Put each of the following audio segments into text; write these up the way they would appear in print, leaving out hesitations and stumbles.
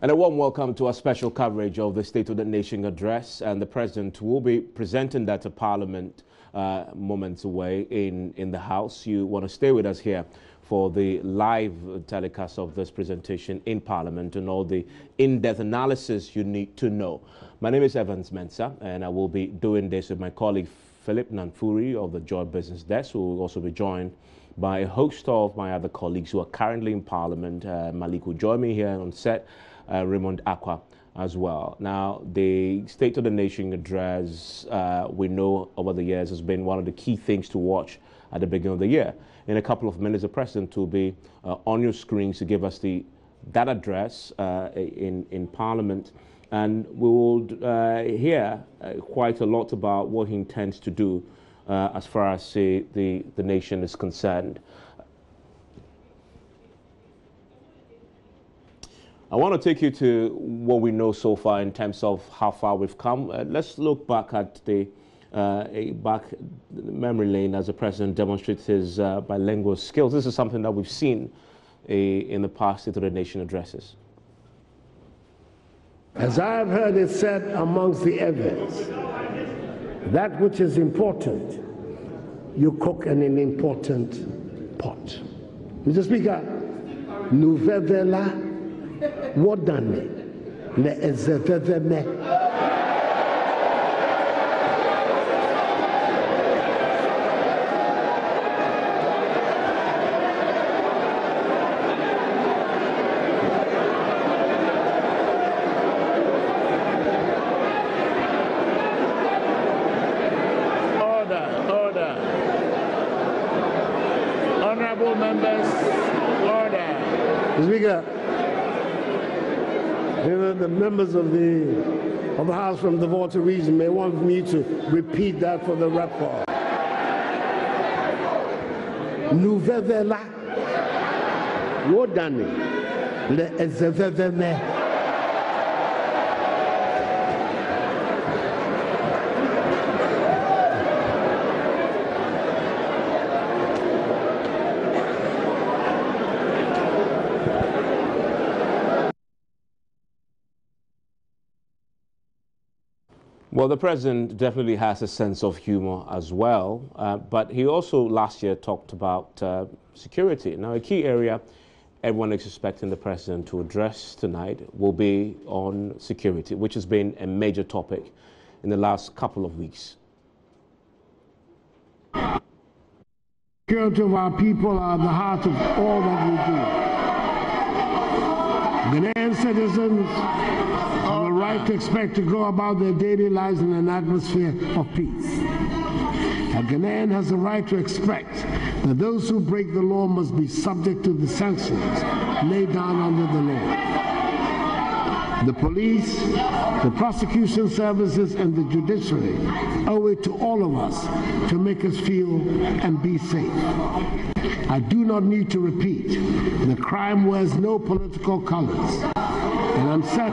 And a warm welcome to our special coverage of the State of the Nation address. And the President will be presenting that to Parliament moments away in the House. You want to stay with us here for the live telecast of this presentation in Parliament and all the in-depth analysis you need to know. My name is Evans Mensah, and I will be doing this with my colleague Philip Nanfuri of the Joy Business Desk, who will also be joined by a host of my other colleagues who are currently in Parliament. Malik will join me here on set, Raymond Aqua as well. Now, the State of the Nation address, we know over the years, has been one of the key things to watch at the beginning of the year. In a couple of minutes, the President will be on your screens to give us that address in Parliament. And we will hear quite a lot about what he intends to do as far as the nation is concerned. I want to take you to what we know so far in terms of how far we've come. Let's look back at the memory lane as the President demonstrates his bilingual skills. This is something that we've seen in the past State of the Nation addresses. As I have heard it said amongst the others, that which is important, you cook in an important pot. Mr. Speaker, nous vevela wodane le ezeveveme. Speaker, the members of the House from the Volta region may want me to repeat that for the record. Nous vevela wodane le ezeveveme. Well, the President definitely has a sense of humor as well, but he also last year talked about security. Now, a key area everyone is expecting the President to address tonight will be on security, which has been a major topic in the last couple of weeks. Security of our people are at the heart of all that we do. Ghanaian citizens have a right to expect to go about their daily lives in an atmosphere of peace. A Ghanaian has a right to expect that those who break the law must be subject to the sanctions laid down under the law. The police, the prosecution services, and the judiciary owe it to all of us to make us feel and be safe. I do not need to repeat, the crime wears no political colors, and I'm certain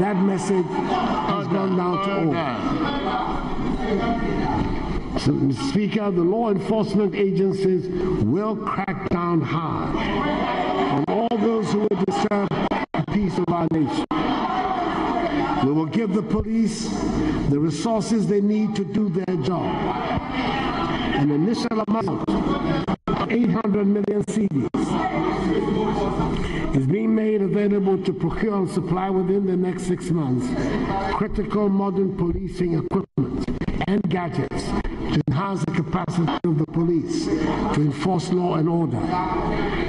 that message has gone down to all. So, Mr. Speaker, the law enforcement agencies will crack down hard on all those who will disturb the peace of our nation. We will give the police the resources they need to do their job. An initial amount of 800 million cedis is being made available to procure and supply within the next 6 months critical modern policing equipment and gadgets to enhance the capacity of the police to enforce law and order,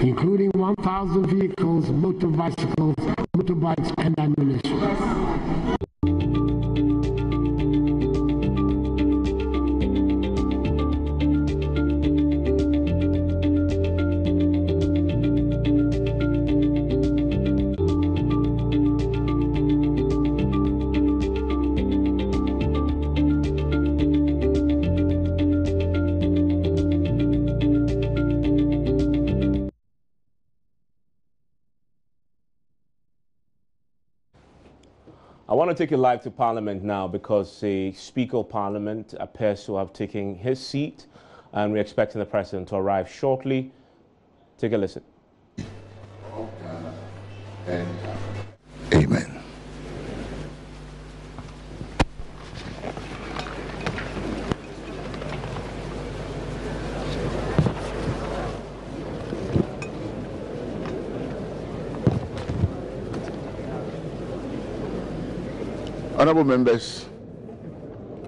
including 1,000 vehicles, motorbikes, and ammunition. I want to take you live to Parliament now because the Speaker of Parliament appears to have taken his seat, and we're expecting the President to arrive shortly. Take a listen. Amen. Honorable members,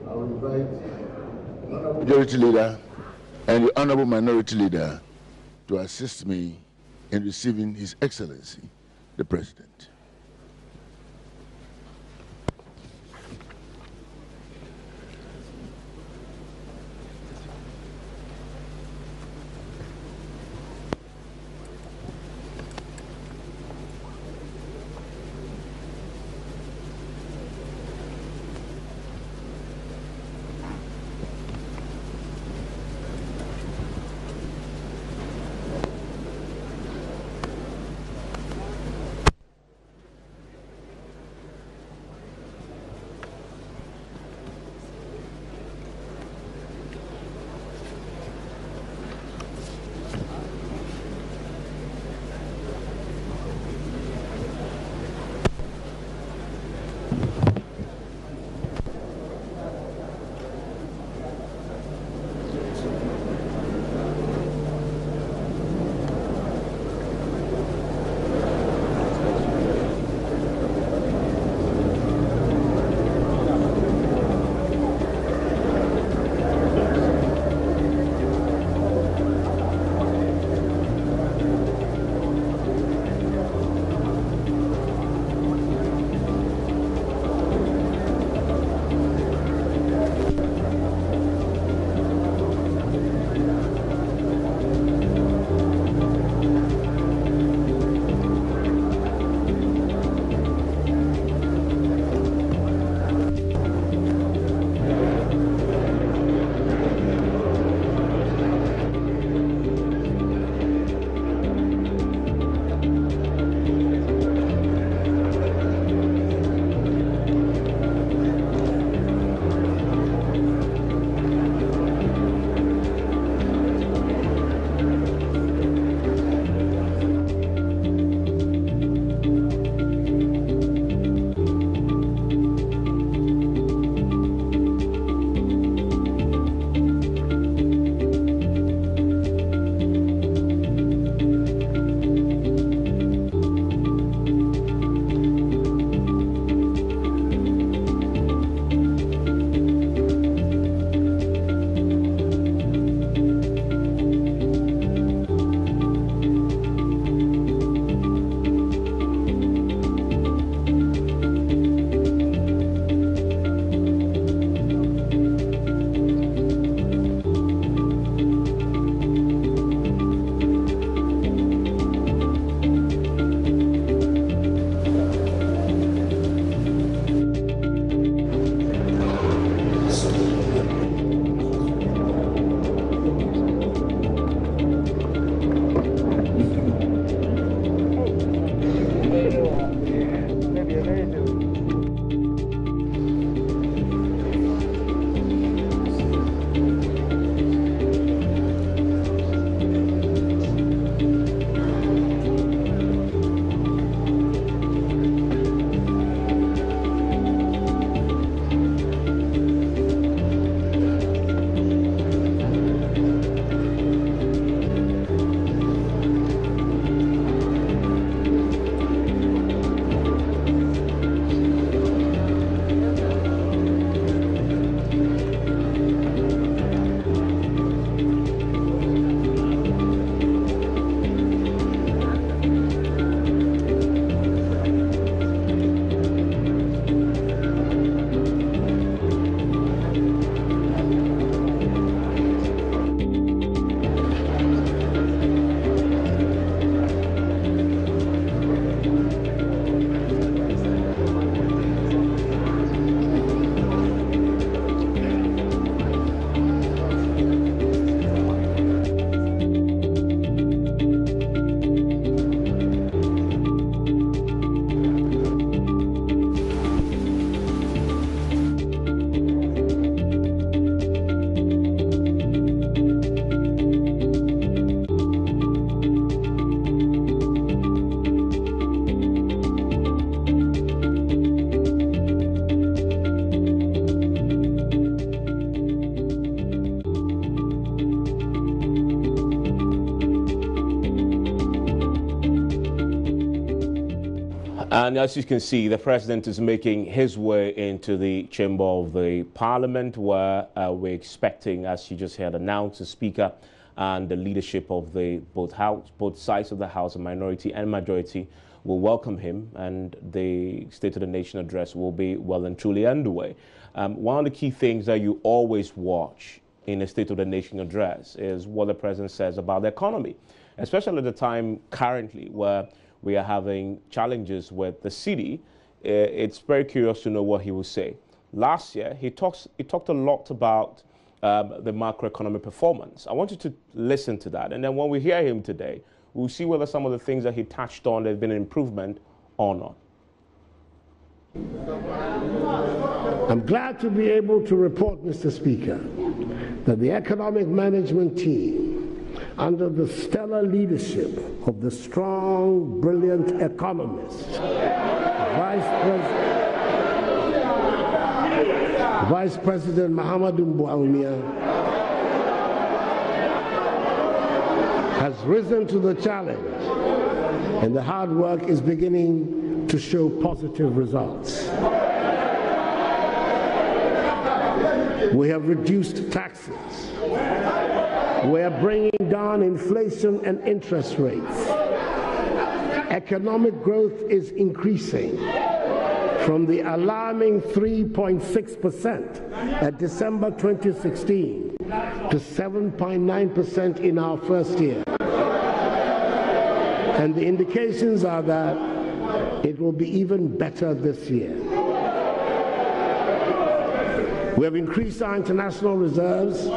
I will invite the Honorable Majority Leader and the Honorable Minority Leader to assist me in receiving His Excellency, the President. And as you can see, the president is making his way into the chamber of the parliament, where we're expecting, as you just heard, announced, the speaker and the leadership of both sides of the House, the minority and majority, will welcome him, and the State of the Nation address will be well and truly underway. One of the key things that you always watch in a State of the Nation address is what the president says about the economy, especially at the time currently where we are having challenges with the city. It's very curious to know what he will say. Last year, he talked a lot about the macroeconomic performance. I want you to listen to that, and then when we hear him today, we'll see whether some of the things that he touched on, there's been an improvement or not. I'm glad to be able to report, Mr. Speaker, that the economic management team, under the stellar leadership of the strong, brilliant economist, Vice President Mahamudu Bawumia, has risen to the challenge, and the hard work is beginning to show positive results. We have reduced taxes. We are bringing down inflation and interest rates. Economic growth is increasing from the alarming 3.6% at December 2016 to 7.9% in our first year. And the indications are that it will be even better this year. We have increased our international reserves,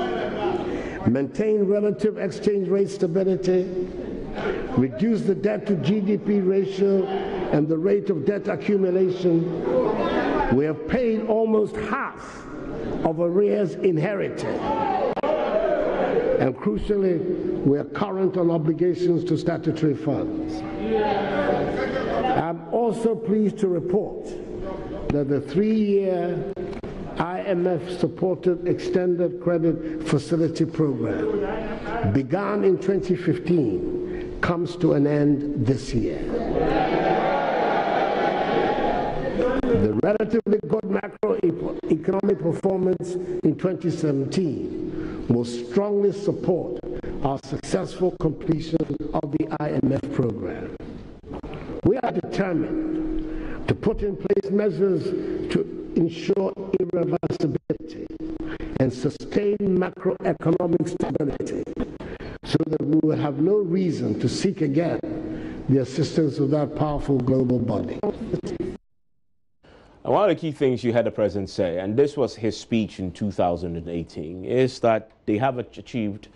maintained relative exchange rate stability, reduced the debt to GDP ratio and the rate of debt accumulation. We have paid almost half of arrears inherited. And crucially, we are current on obligations to statutory funds. I'm also pleased to report that the 3-year IMF-supported extended credit facility program, begun in 2015, comes to an end this year. The relatively good macroeconomic performance in 2017 will strongly support our successful completion of the IMF program. We are determined to put in place measures to ensure irreversibility and sustain macroeconomic stability, so that we will have no reason to seek again the assistance of that powerful global body. And one of the key things you had the president say, and this was his speech in 2018, is that they have achieved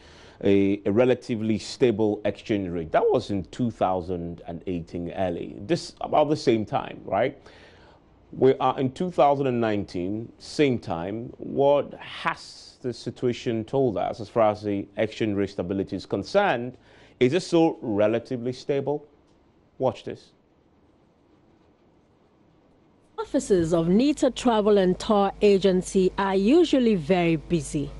a relatively stable exchange rate. That was in 2018 early, this about the same time, right? We are in 2019, same time. What has the situation told us as far as the exchange rate stability is concerned? Is it still relatively stable? Watch this. Offices of NITA Travel and Tour Agency are usually very busy,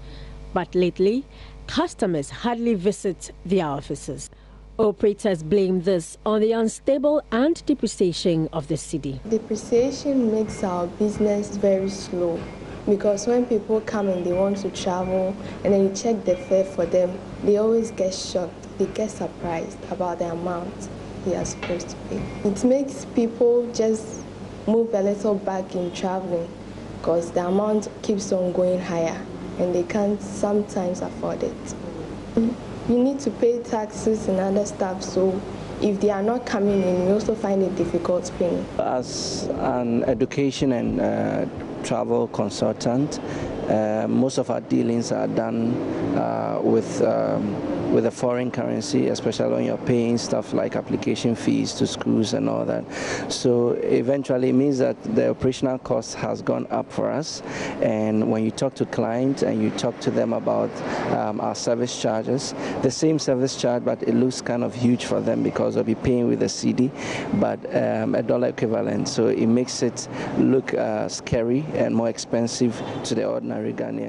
but lately, customers hardly visit their offices. Operators blame this on the unstable and depreciation of the city. Depreciation makes our business very slow, because when people come and they want to travel and then you check the fare for them, they always get shocked. They get surprised about the amount they are supposed to pay. It makes people just move a little back in traveling, because the amount keeps on going higher and they can't sometimes afford it. You need to pay taxes and other stuff, so if they are not coming in, we also find it difficult paying. As an education and travel consultant, most of our dealings are done with a foreign currency, especially when you're paying stuff like application fees to schools and all that. So eventually it means that the operational cost has gone up for us. And when you talk to clients and you talk to them about our service charges, the same service charge, but it looks kind of huge for them because they'll be paying with a CD, but a dollar equivalent. So it makes it look scary and more expensive to the ordinary Ghanaian.